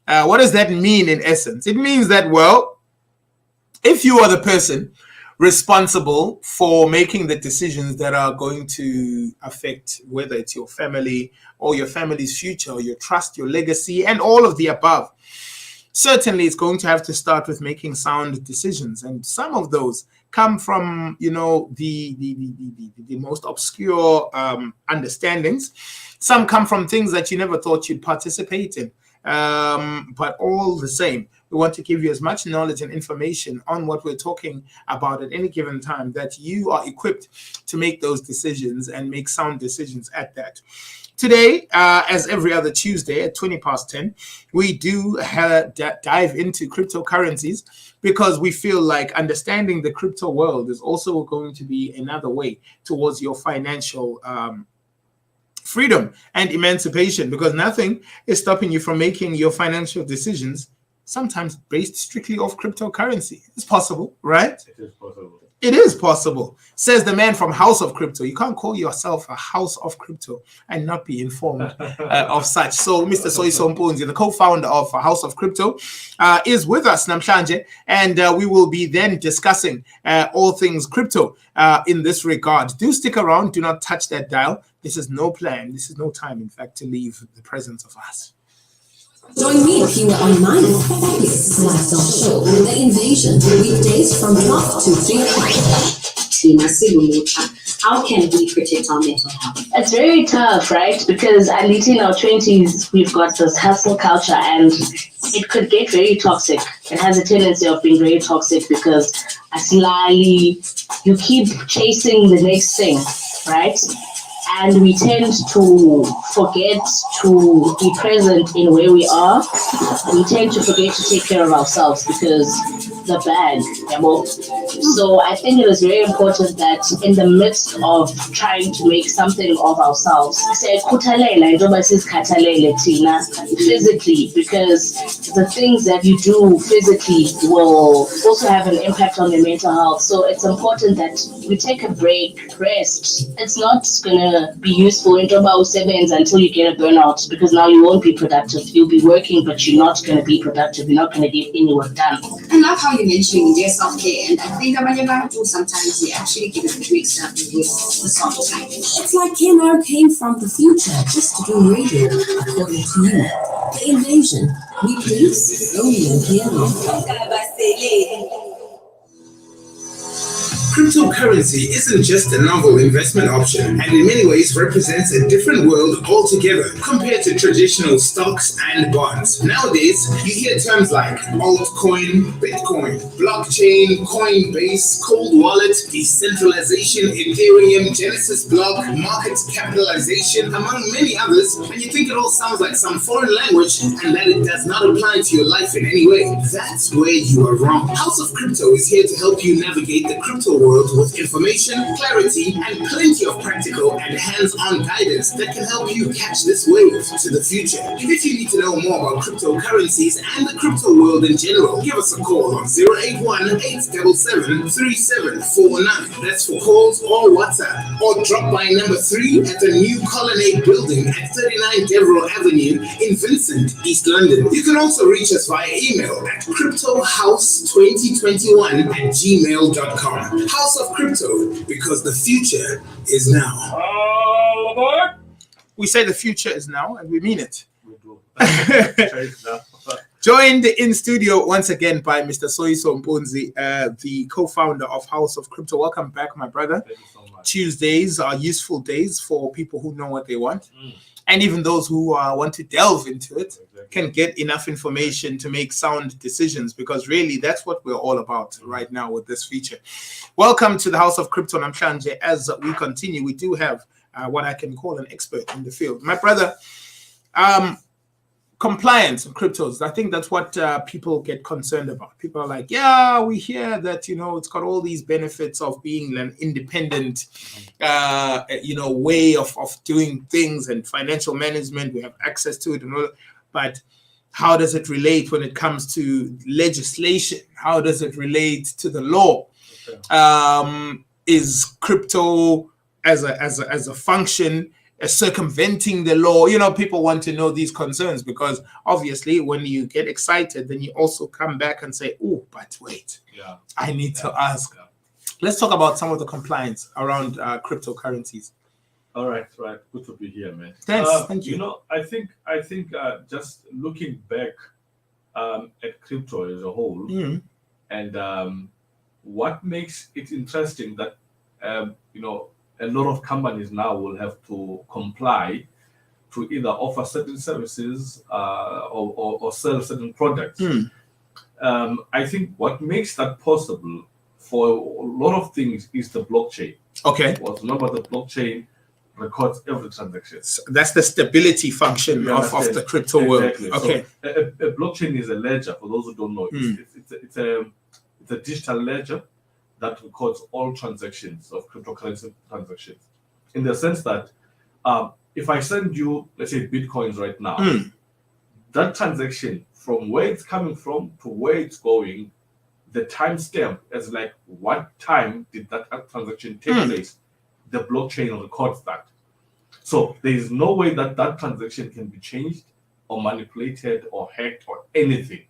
What does that mean in essence? It means that, well, if you are the person responsible for making the decisions that are going to affect whether it's your family or your family's future or your trust, your legacy, and all of the above, certainly it's going to have to start with making sound decisions. And some of those come from, the most obscure understandings. Some come from things that you never thought you'd participate in. But all the same, we want to give you as much knowledge and information on what we're talking about at any given time that you are equipped to make those decisions and make sound decisions at that. Today, as every other Tuesday at 10:20, we do dive into cryptocurrencies because we feel like understanding the crypto world is also going to be another way towards your financial freedom and emancipation, because nothing is stopping you from making your financial decisions sometimes based strictly off cryptocurrency. It's possible, right? It is possible. It is possible, says the man from House of Crypto. You can't call yourself a House of Crypto and not be informed of such. So Mr. Soyiso Mpunzi, the co-founder of House of Crypto, is with us, namhlanje, and we will be then discussing all things crypto in this regard. Do stick around. Do not touch that dial. This is no plan. This is no time, in fact, to leave the presence of us. Join me if you were on my fabulous lifestyle show, The Invasion, weekdays from 12 to 3 o'clock. How can we protect our mental health? It's very tough, right? Because at least in our 20s, we've got this hustle culture and it could get very toxic. It has a tendency of being very toxic because you keep chasing the next thing, right? And we tend to forget to be present in where we are. We tend to forget to take care of ourselves because the bad. So I think it is very important that in the midst of trying to make something of ourselves, physically, because the things that you do physically will also have an impact on your mental health. So it's important that we take a break, rest. It's not gonna be useful in about 7s until you get a burnout, because now you won't be productive. You'll be working, but you're not going to be productive. You're not going to get any work done. I love how you mentioned your self-care, and I think sometimes we actually get a bit mixed up with the self-care. It's like Kenner came from the future just to do radio, according to you. The Invasion, weekdays, only on Piano. Cryptocurrency isn't just a novel investment option, and in many ways represents a different world altogether compared to traditional stocks and bonds. Nowadays, you hear terms like altcoin, Bitcoin, blockchain, Coinbase, cold wallet, decentralization, Ethereum, Genesis block, market capitalization, among many others, and you think it all sounds like some foreign language and that it does not apply to your life in any way. That's where you are wrong. House of Crypto is here to help you navigate the crypto world with information, clarity, and plenty of practical and hands-on guidance that can help you catch this wave to the future. And if you need to know more about cryptocurrencies and the crypto world in general, give us a call on 081-877-3749. That's for calls or WhatsApp. Or drop by number 3 at the new Colonnade building at 39 Devereux Avenue in Vincent, East London. You can also reach us via email at cryptohouse2021@gmail.com. House of Crypto, because the future is now. All aboard! We say the future is now, and we mean it. We do. Joined in studio once again by Mr. Soyiso Mpunzi, the co-founder of House of Crypto. Welcome back, my brother. Thank you so much. Tuesdays are useful days for people who know what they want. And even those who want to delve into it can get enough information to make sound decisions, because really that's what we're all about right now with this feature. Welcome to the House of Crypto, namhlanje. As we continue, we do have what I can call an expert in the field. My brother, compliance in cryptos, I think that's what people get concerned about. People are like, yeah, we hear that, it's got all these benefits of being an independent, way of doing things and financial management. We have access to it and all that. But how does it relate when it comes to legislation? How does it relate to the law? Okay. Is crypto as a function circumventing the law? You know, people want to know these concerns because obviously when you get excited, then you also come back and say, oh, but wait, I need to ask. Let's talk about some of the compliance around cryptocurrencies. All right. Good to be here, man. Thanks. Thank you. You know, I think just looking back at crypto as a whole, and what makes it interesting that you know, a lot of companies now will have to comply to either offer certain services or sell certain products. I think what makes that possible for a lot of things is the blockchain. Okay. Well, remember, the blockchain records every transaction. So that's the stability function of the crypto world. Okay. So a blockchain is a ledger, for those who don't know. It's a digital ledger that records all transactions of cryptocurrency transactions. In the sense that if I send you, let's say, Bitcoins right now, that transaction from where it's coming from to where it's going, the timestamp as like what time did that transaction take place, the blockchain records that. So there is no way that that transaction can be changed or manipulated or hacked or anything.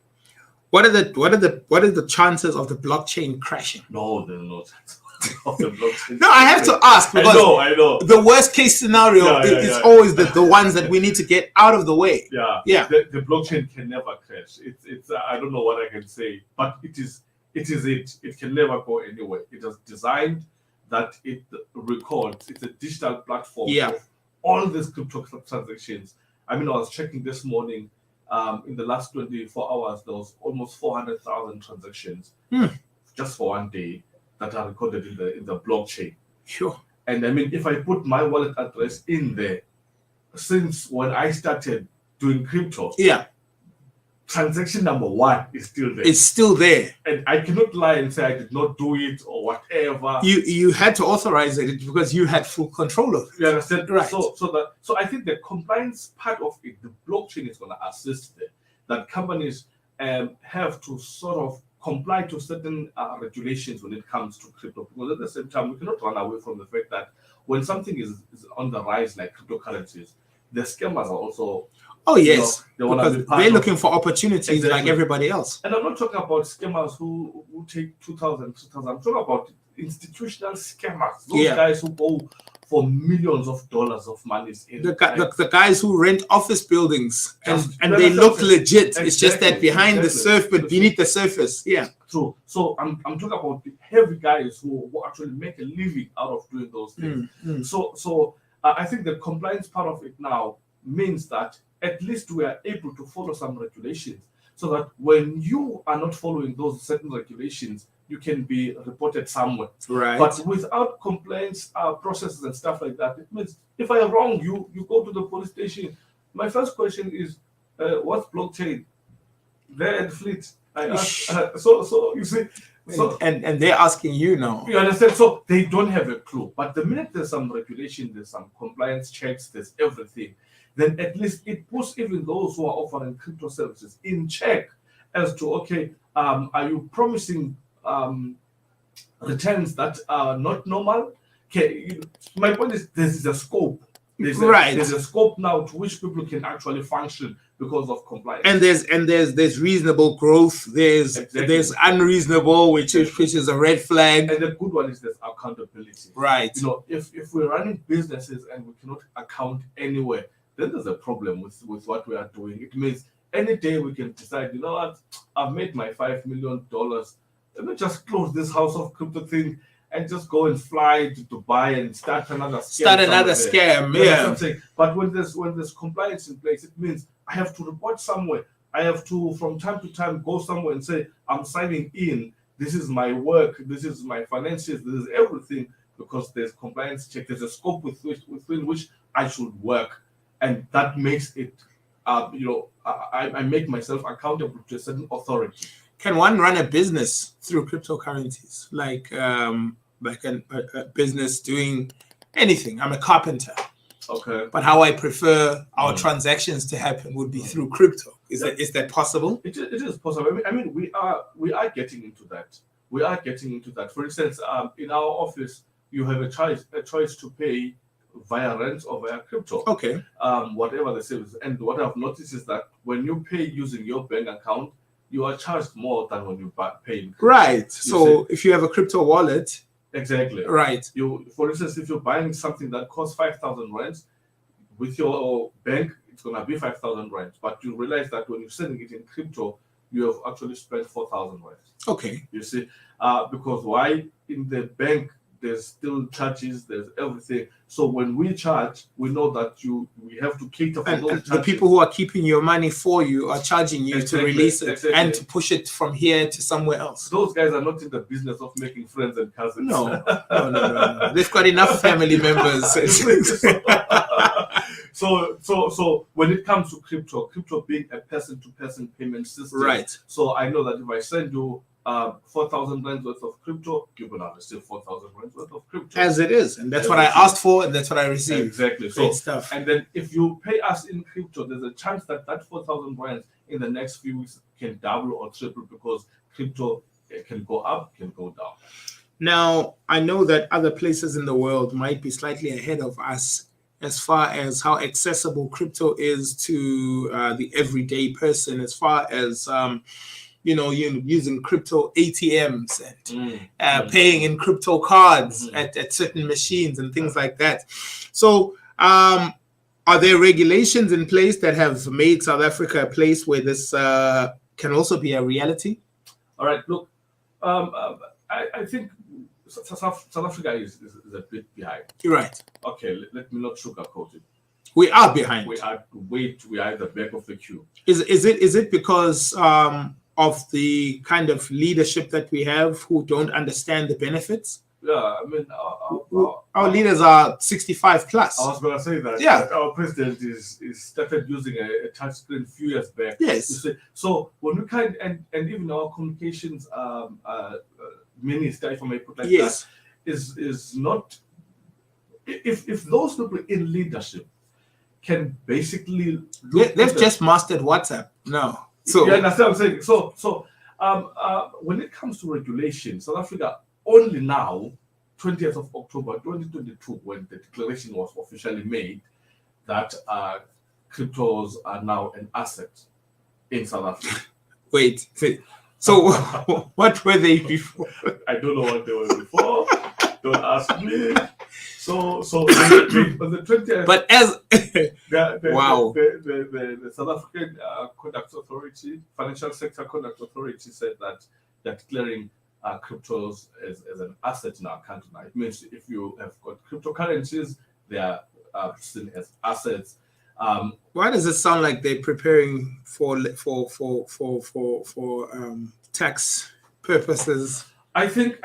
What are the chances of the blockchain crashing? No, there's no chance of the blockchain. No, I have to ask because I know. The worst case scenario is always the ones that we need to get out of the way. Yeah. The blockchain can never crash. It's I don't know what I can say, but it can never go anywhere. It is designed that it records. It's a digital platform of all these crypto transactions. I mean, I was checking this morning. In the last 24 hours, there was almost 400,000 transactions just for one day that are recorded in the blockchain. Sure. And I mean, if I put my wallet address in there, since when I started doing crypto, transaction number 1 is still there. It's still there. And I cannot lie and say I did not do it or whatever. You had to authorize it because you had full control of it. You understand? Right. So I think the compliance part of it, the blockchain is going to assist there. That companies have to sort of comply to certain regulations when it comes to crypto. Because at the same time, we cannot run away from the fact that when something is on the rise like cryptocurrencies, the scammers are also... Oh, yes. Because they're looking for opportunities like everybody else. And I'm not talking about scammers who take 2,000, 3,000. I'm talking about institutional scammers. Those guys who go for millions of dollars of money. The guys who rent office buildings and they look legit. Exactly, it's just that behind the surface, but beneath the surface. Yeah. True. So I'm talking about the heavy guys who actually make a living out of doing those things. So I think the compliance part of it now means that at least we are able to follow some regulations so that when you are not following those certain regulations, you can be reported somewhere. Right. But without complaints processes and stuff like that, it means if I wrong you, you go to the police station. My first question is, what's blockchain? There at Fleet. I ask, so you see, and they're asking you now. You understand? So they don't have a clue. But the minute there's some regulation, there's some compliance checks, there's everything, then at least it puts even those who are offering crypto services in check as to, okay, are you promising returns that are not normal? Okay, my point is there's a scope. There's a scope now to which people can actually function because of compliance. And there's reasonable growth. There's unreasonable, which is a red flag. And the good one is there's accountability. Right. You know, if we're running businesses and we cannot account anywhere, then there's a problem with what we are doing. It means any day we can decide, you know what, I've made my $5 million. Let me just close this house of crypto thing and just go and fly to Dubai and start another scam. Yeah. But when there's compliance in place, it means I have to report somewhere. I have to, from time to time, go somewhere and say, I'm signing in. This is my work. This is my finances. This is everything, because there's compliance check. There's a scope within which I should work. And that makes it, I make myself accountable to a certain authority. Can one run a business through cryptocurrencies? Like a business doing anything? I'm a carpenter. Okay. But how I prefer our transactions to happen would be through crypto. Is that possible? It is possible. I mean, we are getting into that. For instance, in our office, you have a choice to pay via rent or via crypto. Okay. Whatever the service. And what I've noticed is that when you pay using your bank account, you are charged more than when you pay in crypto. Right. So if you have a crypto wallet. Exactly. Right. For instance, if you're buying something that costs 5,000 rands, with your bank, it's gonna be 5,000 rands. But you realize that when you're sending it in crypto, you have actually spent 4,000 rands. Okay. You see, because why? In the bank, there's still charges, there's everything. So when we charge, we know that we have to cater for those charges. The people who are keeping your money for you are charging you to release it and to push it from here to somewhere else. Those guys are not in the business of making friends and cousins. No. They've got enough family members. So when it comes to crypto being a person-to-person payment system, right? So I know that if I send you 4,000 rands worth of crypto, you're gonna receive 4,000 rands worth of crypto. As it is, and that's what I asked for, and that's what I received. Exactly. Great stuff. And then if you pay us in crypto, there's a chance that 4,000 rands in the next few weeks can double or triple because crypto can go up, can go down. Now, I know that other places in the world might be slightly ahead of us as far as how accessible crypto is to the everyday person, as far as using crypto ATMs and paying in crypto cards at certain machines and things like that. So are there regulations in place that have made South Africa a place where this can also be a reality? All right, look, I think South Africa is a bit behind. You're right. Okay, let me not sugarcoat it. We are behind. We are at the back of the queue. Is it because of the kind of leadership that we have who don't understand the benefits? Yeah, I mean, our leaders are 65 plus. I was going to say that. Yeah. Our president is started using a touchscreen a few years back. Yes. So when we and even our communications minister, if I may put like yes. that, is not. If those people in leadership can basically they've just mastered WhatsApp. No. So yeah, that's what I'm saying. So when it comes to regulation, South Africa only now, 20th of October 2022, when the declaration was officially made that cryptos are now an asset in South Africa. Wait. So what were they before? I don't know what they were before. Don't ask me. So on the 20th. But as wow, the South African Conduct Authority, Financial Sector Conduct Authority, said that they're declaring cryptos as an asset in our country now. It means if you have got cryptocurrencies, they are seen as assets. Why does it sound like they're preparing for tax purposes? I think.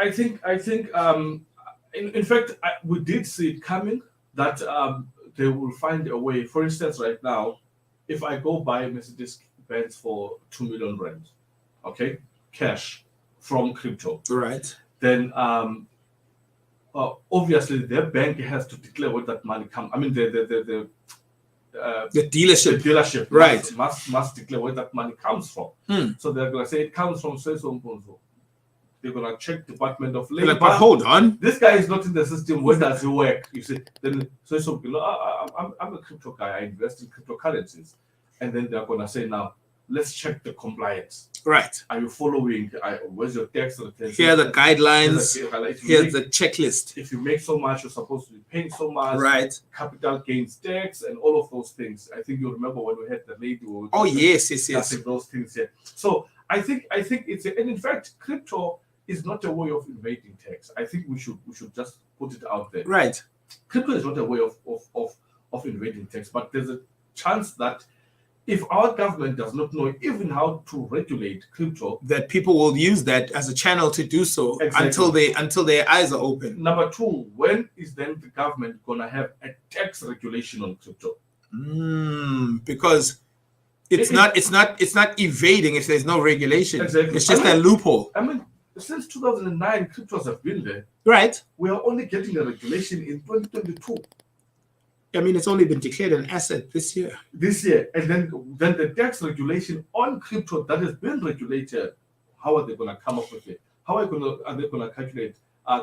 In fact, we did see it coming that they will find a way. For instance, right now, if I go buy Mercedes-Benz for 2 million rand, okay, cash from crypto, right? Then obviously their bank has to declare where that money comes. I mean, the dealership, right, must declare where that money comes from. So they're gonna say it comes from Soyiso Mpunzi. They're gonna check Department of Labor. Like, but hold on, this guy is not in the system. Where does he work? You see, then Soyiso, I'm a crypto guy. I invest in cryptocurrencies, and then they're gonna say now, let's check the compliance. Right. Are you following? Where's your tax return? Here are the guidelines. Here's the checklist. If you make so much, you're supposed to be paying so much. Right. Capital gains tax and all of those things. I think you remember when we had the lady. Yes. Those things here. So I think it's and in fact, crypto is not a way of evading tax. I think we should just put it out there. Right. Crypto is not a way of invading tax, but there's a chance that if our government does not know even how to regulate crypto, that people will use that as a channel to do so. Exactly. until their eyes are open. Number two, when is then the government gonna have a tax regulation on crypto? Because it's not evading if there's no regulation. Exactly. It's just a loophole. I mean, since 2009, cryptos have been there. Right. We are only getting a regulation in 2022. I mean, it's only been declared an asset this year. And then the tax regulation on crypto that has been regulated, how are they going to come up with it? How are they going to calculate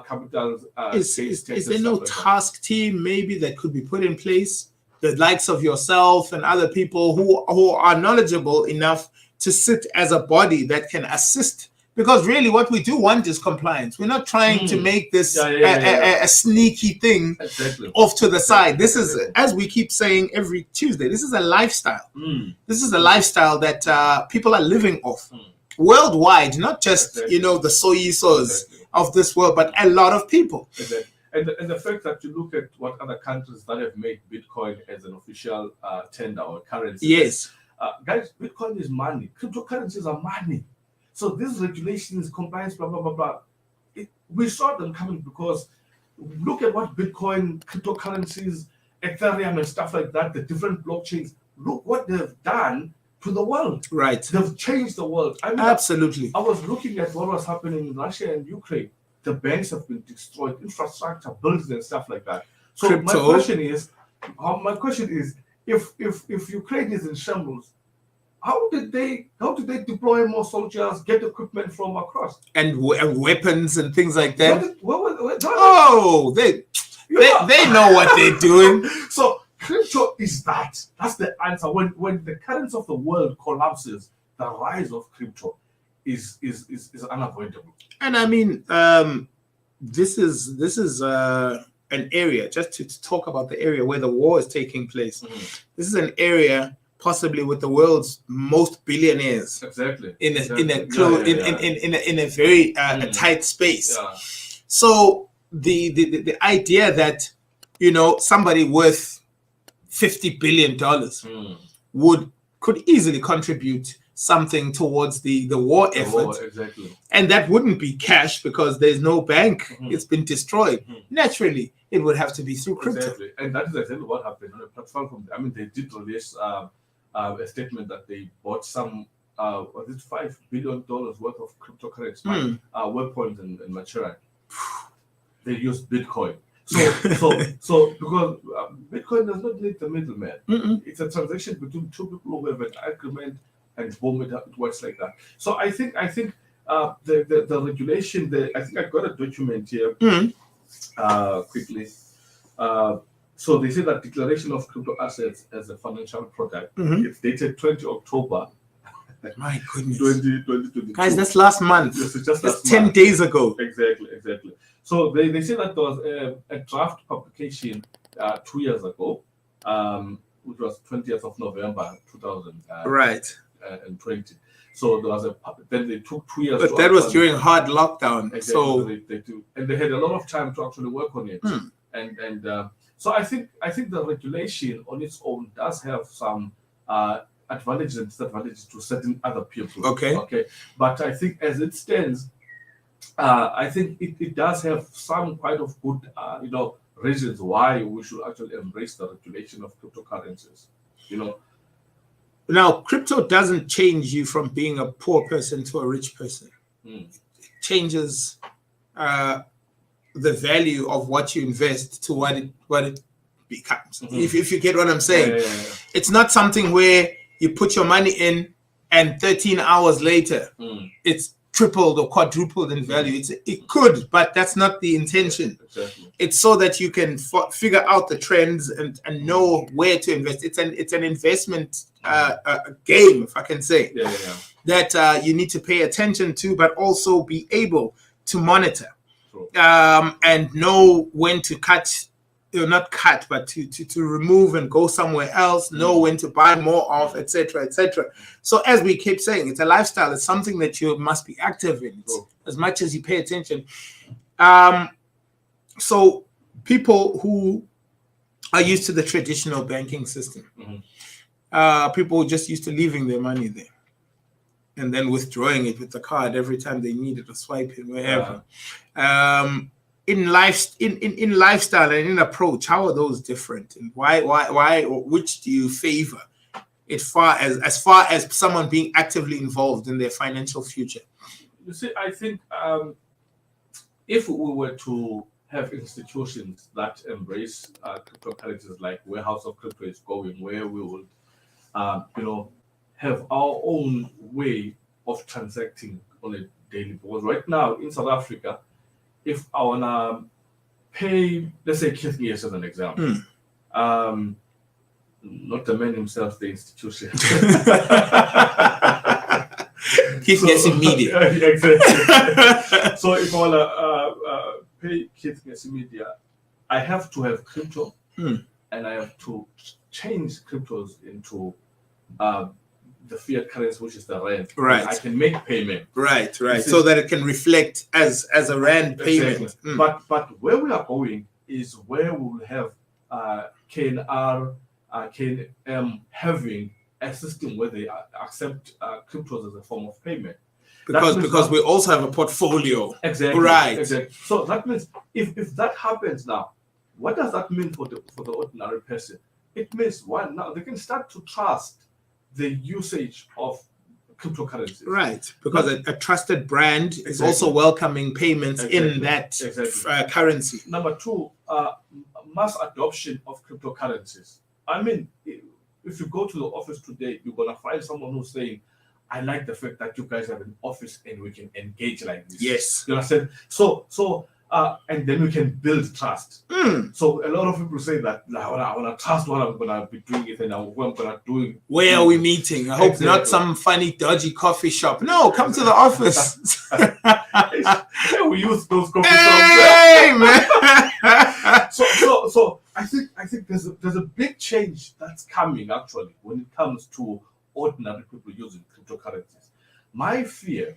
capital Is there no task team maybe that could be put in place? The likes of yourself and other people who are knowledgeable enough to sit as a body that can assist. Because really what we do want is compliance. We're not trying to make this a sneaky thing off to the side. This is, as we keep saying every Tuesday, this is a lifestyle. This is a lifestyle that people are living off worldwide, not just, the Soyisos of this world, but a lot of people. And the fact that you look at what other countries that have made Bitcoin as an official tender or currency. Yes. Guys, Bitcoin is money. Cryptocurrencies are money. So these regulations, compliance, blah, blah, blah, blah. We saw them coming because look at what Bitcoin, cryptocurrencies, Ethereum and stuff like that, the different blockchains, look what they've done to the world. Right. They've changed the world. I mean, absolutely. I was looking at what was happening in Russia and Ukraine. The banks have been destroyed, infrastructure, buildings and stuff like that. So Crypto. my question is, if Ukraine is in shambles, how did they deploy more soldiers, get equipment from across, and weapons and things like that? They know what they're doing. So crypto is that. That's the answer. When the currency of the world collapses, the rise of crypto is unavoidable. And I mean, this is an area, just to talk about the area where the war is taking place. This is an area possibly with the world's most billionaires. Exactly. In a very tight space. Yeah. So the idea that somebody worth $50 billion could easily contribute something towards the war effort. Exactly. And that wouldn't be cash because there's no bank. It's been destroyed. Naturally, it would have to be through crypto. Exactly. And that is exactly what happened on the platform. They did release a statement that they bought some was it $5 billion worth of cryptocurrency, weapons and material. They used Bitcoin. So because Bitcoin does not need the middleman. It's a transaction between two people who have an agreement, and boom, it works like that. So I think the regulation. I think I got a document here quickly. So they say that declaration of crypto assets as a financial product. It's dated 20 October. My goodness. 2022. Guys, that's last month. That's 10 days ago. Exactly. So they say that there was a draft publication 2 years ago, which was 20th of November 2020. So there was then they took 2 years. But that was during hard lockdown. Exactly. So they had a lot of time to actually work on it. So I think the regulation on its own does have some advantages and disadvantages to certain other people. Okay. But I think as it stands, I think it does have some kind of good, reasons why we should actually embrace the regulation of cryptocurrencies. Now, crypto doesn't change you from being a poor person to a rich person. It changes the value of what you invest to what it becomes. If you get what I'm saying. Yeah. It's not something where you put your money in and 13 hours later it's tripled or quadrupled in value. It could, but that's not the intention. Exactly. It's so that you can figure out the trends and know where to invest. It's an investment game, if I can say, that you need to pay attention to, but also be able to monitor and know when to cut. Not cut, but to remove and go somewhere else, know when to buy more of, etc., etc. So as we keep saying, it's a lifestyle. It's something that you must be active in as much as you pay attention. So people who are used to the traditional banking system, people just used to leaving their money there and then withdrawing it with the card every time they needed to swipe it, wherever. In lifestyle and in approach, how are those different, and why or which do you favor as far as someone being actively involved in their financial future? You see, I think if we were to have institutions that embrace cryptocurrencies, like where House of Crypto is going, where we would have our own way of transacting on a daily basis. Right now in South Africa, if I wanna pay, let's say Keith Nges as an example, not the man himself, the institution. Keith Nges Media. Exactly. So if I wanna pay Keith Nges Media, I have to have crypto, and I have to change cryptos into the fiat currency, which is the rand. Right. I can make payment. Right. So that it can reflect as a rand payment. Exactly. But where we are going is where we will have KNR, KNM having a system where they accept cryptos as a form of payment. Because we also have a portfolio. Exactly. Right. Exactly. So that means if that happens now, what does that mean for the ordinary person? It means one, now they can start to trust the usage of cryptocurrencies. Right, because a trusted brand is Exactly. also welcoming payments Exactly. in that Exactly. Currency. Number two, mass adoption of cryptocurrencies. I mean, if you go to the office today, you're gonna find someone who's saying, "I like the fact that you guys have an office and we can engage like this." Yes. You understand? So and then we can build trust. So a lot of people say that I wanna trust what I'm gonna be doing it and what I'm gonna do it. Where are we meeting? I hope not some funny, dodgy coffee shop. No, come to the office. Yeah, we use those coffee Hey, man. shops. So I think there's a big change that's coming actually when it comes to ordinary people using cryptocurrencies. My fear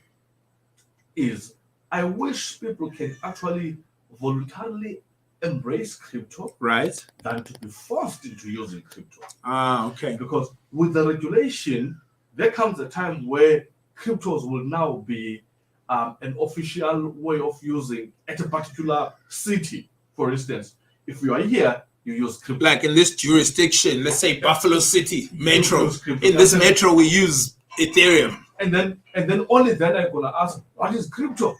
is I wish people can actually voluntarily embrace crypto Right. than to be forced into using crypto. Okay. Because with the regulation, there comes a time where cryptos will now be an official way of using at a particular city. For instance, if you are here, you use crypto. Like in this jurisdiction, let's say Buffalo City Metro. use crypto. In this metro, we use Ethereum. And then only then I'm gonna ask, what is crypto?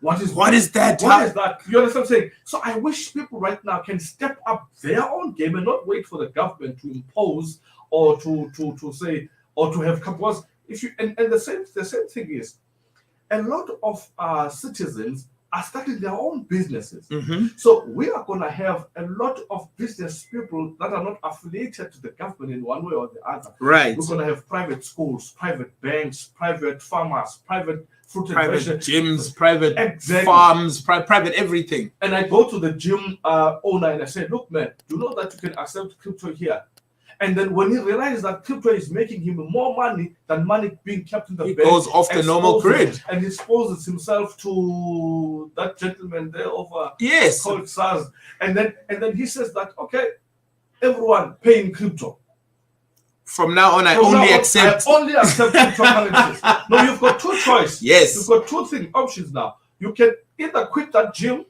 What is that? What is that? You understand what I'm saying? So I wish people right now can step up their own game and not wait for the government to impose or to say or to have compulsory. If you and the same thing is a lot of citizens are starting their own businesses. So we are going to have a lot of business people that are not affiliated to the government in one way or the other. Right. We're going to have private schools, private banks, private farmers, private fruit and Private vegetable gyms, private Exactly. farms, private everything. And I go to the gym owner and I say, look, man, you know that you can accept crypto here. And then when he realizes that crypto is making him more money than money being kept in the He bank, goes off the normal grid. and exposes himself to that gentleman there over Yes. called SARS. And then he says that, okay, everyone pay in crypto. From now on, I From only now on, accept. I only accept cryptocurrencies. No, you've got two choices. Yes. You've got two options now. You can either quit that gym,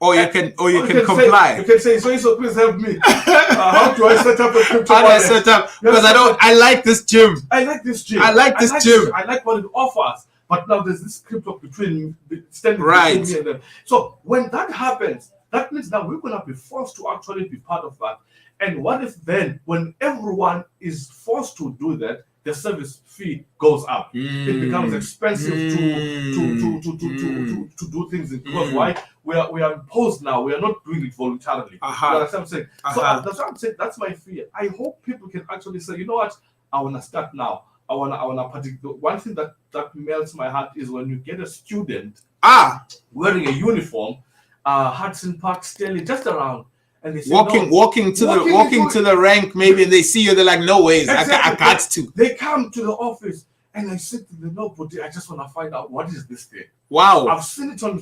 Or you can say, comply. you can say, Soyiso, please help me. How do I set up a crypto How do I wallet? set up? Because I like this gym. I like this gym. I like this gym. I like what it offers. But now there's this crypto standing Right. between me and them. So when that happens, that means now we're going to be forced to actually be part of that. And what if then, when everyone is forced to do that, the service fee goes up? It becomes expensive to do things. Because why? We are imposed now. We are not doing it voluntarily. You understand what I'm saying? So that's what I'm saying. That's my fear. I hope people can actually say, you know what? I want to start now. I wanna particular. One thing that melts my heart is when you get a student wearing a uniform, Hudson Park, Stanley, just around, and they say, walking to the rank maybe, and they see you, they're like, no ways, Exactly. I got to. They come to the office and I sit in the notebook. I just want to find out what is this thing. Wow. I've seen it on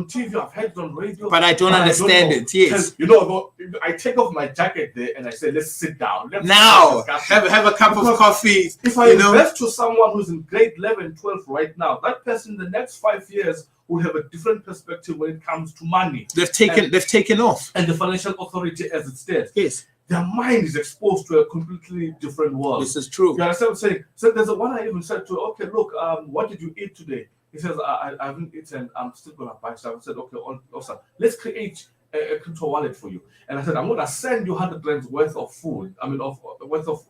TV. I've heard it on radio, But I don't understand it. Yes. You know, I take off my jacket there and I say, let's sit down. Let's Now have a cup of coffee. If I invest to someone who's in grade 11, 12 right now, that person in the next 5 years will have a different perspective when it comes to money. They've taken off. And the financial authority as it stands. Yes. Their mind is exposed to a completely different world. This is true. You understand what I'm saying? So there's one I even said to, okay, look, what did you eat today? He says, I haven't eaten, I'm still going to buy stuff. I said, okay, awesome. Let's create a crypto wallet for you. And I said, I'm going to send you 100 rands worth of food, worth of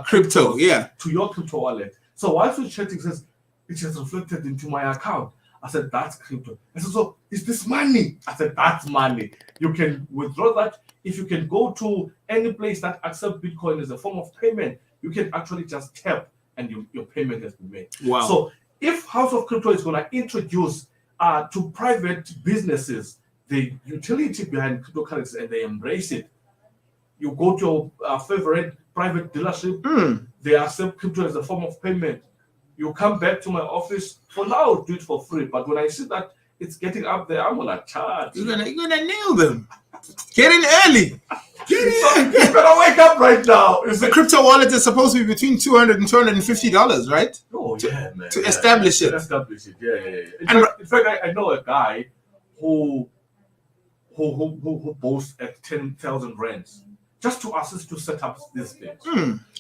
Crypto, yeah. to your crypto wallet. So while we're chatting, says, it has reflected into my account. I said, that's crypto. I said, so is this money? I said, that's money. You can withdraw that. If you can go to any place that accepts Bitcoin as a form of payment, you can actually just tap and your payment has been made. Wow. So if House of Crypto is going to introduce to private businesses the utility behind cryptocurrency and they embrace it, you go to your favorite private dealership, they accept crypto as a form of payment. You come back to my office. For now, I'll do it for free. But when I see that it's getting up there, I'm gonna charge. You're gonna nail them. Get in early. Get in. So you better wake up right now. The crypto wallet is supposed to be between $200 and $250, right? Oh yeah, man. To establish it. To establish it. Yeah. In fact, I know a guy who boasts at 10,000 rands just to assist to set up these things.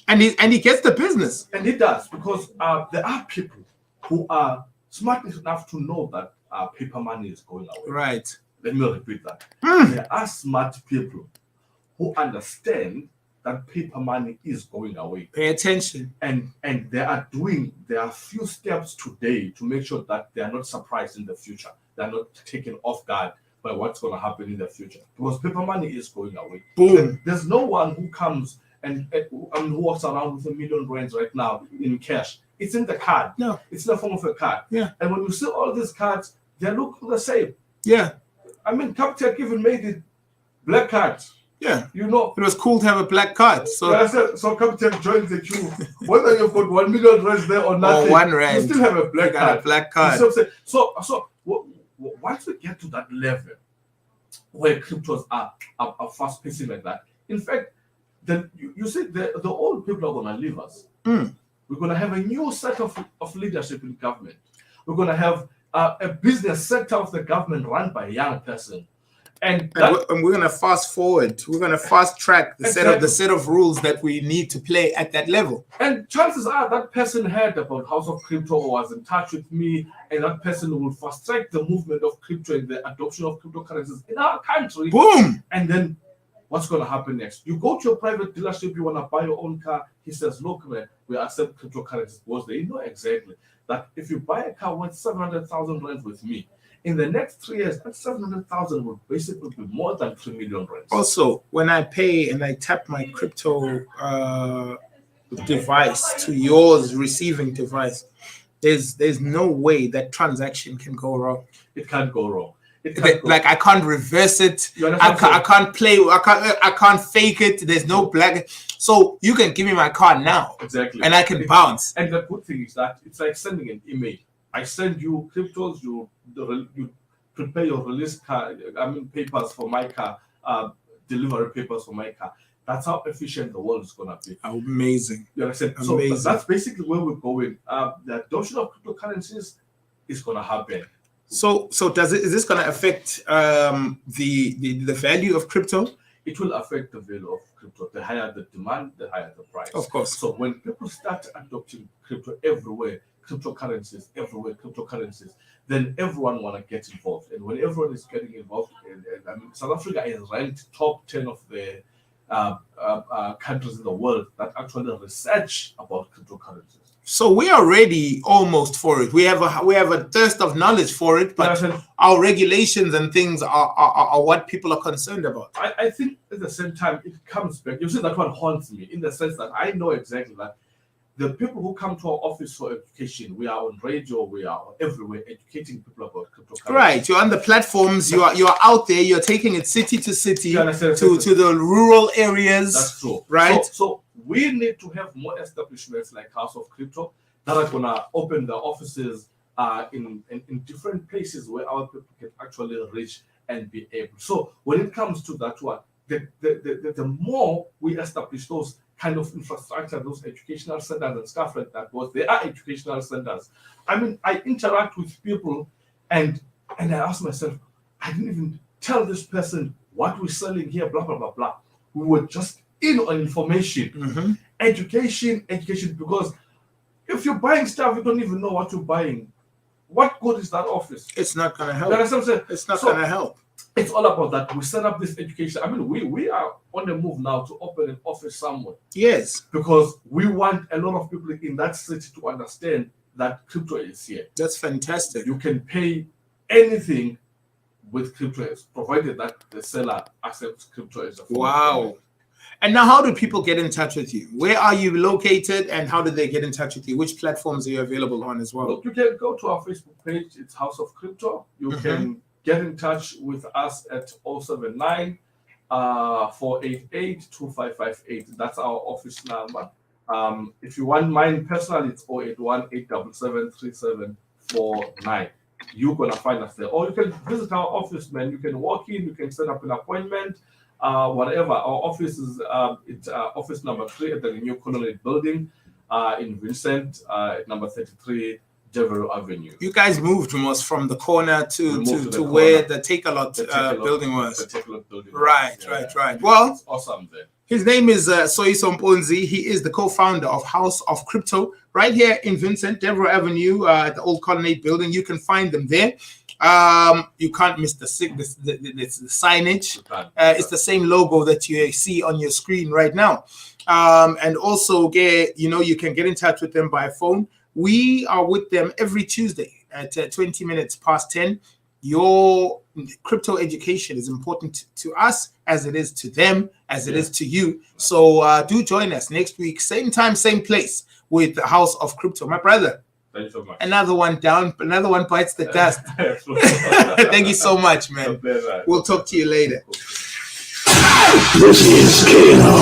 And he gets the business. And he does, because there are people who are smart enough to know that paper money is going away. Right. Let me repeat that. There are smart people who understand that paper money is going away. Pay attention. And there are few steps today to make sure that they are not surprised in the future. They are not taken off guard by what's going to happen in the future. Because paper money is going away. Boom. There's no one who comes and who walks around with 1 million rands right now in cash. It's in the card. No. It's in the form of a card. Yeah. And when you see all these cards, they look the same. Yeah. I mean, Captech even made it black cards. Yeah. You know. It was cool to have a black card. So Captech joins the queue. Whether you've got 1 million rands there or nothing, or 1 rand, you still have a black card. A black card. So once we get to that level where cryptos are fast pacing like that, in fact, then you see the old people are going to leave us. We're going to have a new set of leadership in government. We're going to have a business sector of the government run by a young person. And we're going to fast forward. We're going to fast track the set of rules that we need to play at that level. And chances are that person heard about House of Crypto or was in touch with me, and that person will fast track the movement of crypto and the adoption of cryptocurrencies in our country. Boom! And then what's going to happen next? You go to your private dealership, you want to buy your own car. He says, look, man, we accept cryptocurrencies. Because they know exactly that if you buy a car worth 700,000 rands with me, in the next 3 years, that 700,000 will basically be more than 3 million rands. Also, when I pay and I tap my crypto device to yours receiving device, there's no way that transaction can go wrong. It can't go wrong. Like I can't reverse it. I can't play. I can't fake it. There's no black. So you can give me my card now. Exactly. And I can bounce. And the good thing is that it's like sending an email. I send you cryptos. You prepare your release car. Papers for my car. Delivery papers for my car. That's how efficient the world is gonna be. Amazing. You understand? So that's basically where we're going. The adoption of cryptocurrencies is gonna happen. So is this going to affect the value of crypto? It will affect the value of crypto. The higher the demand, the higher the price. Of course. So when people start adopting crypto everywhere, cryptocurrencies, then everyone want to get involved. And when everyone is getting involved, South Africa is ranked top 10 of the countries in the world that actually research about cryptocurrencies. So we are ready almost for it. We have a thirst of knowledge for it, but our regulations and things are what people are concerned about. I think at the same time it comes back. You see, that one haunts me in the sense that I know exactly that the people who come to our office for education, we are on radio, we are everywhere educating people about cryptocurrency. Right, you're on the platforms, you are out there, you're taking it city to city, to the rural areas. That's true. Right. So we need to have more establishments like House of Crypto that are gonna open their offices in different places where our people can actually reach and be able. So when it comes to that one, the more we establish those kind of infrastructure, those educational centers and stuff like that, because they are educational centers. I interact with people and I ask myself, I didn't even tell this person what we're selling here, blah, blah, blah, blah. We were just in on information. Mm-hmm. Education, because if you're buying stuff, you don't even know what you're buying. What good is that office? It's not going to help. You understand what I'm saying? It's not going to help. It's all about that. We set up this education. We are on the move now to open an office somewhere. Yes. Because we want a lot of people in that city to understand that crypto is here. That's fantastic. You can pay anything with crypto, provided that the seller accepts crypto as a form of Wow. payment. And now, how do people get in touch with you? Where are you located, and how do they get in touch with you? Which platforms are you available on as well? Look, you can go to our Facebook page. It's House of Crypto. You can get in touch with us at 079 488 2558. That's our office number. If you want mine personally, it's 081 877 3749. You're gonna find us there, or you can visit our office, man. You can walk in, you can set up an appointment, whatever. Our office is it's office number 3 at the New Colonnade building in Vincent, at number 33 Devereux Avenue. You guys moved almost from the corner to the where corner. the Take-A-Lot building was. The Take-A-Lot building. Right. Yeah. Well, It's awesome there. his name is Soyiso Mpunzi. He is the co-founder of House of Crypto right here in Vincent, Devereux Avenue, at the old Colonnade building. You can find them there. You can't miss the signage. It's the same logo that you see on your screen right now. And also, you can get in touch with them by phone. We are with them every Tuesday at 20 minutes past 10. Your crypto education is important to us as it is to them, as it is to you. So do join us next week, same time, same place, with the House of Crypto. My brother, thank you so much. Another one down, another one bites the dust. Thank you so much, man. We'll talk to you later. This is KNR.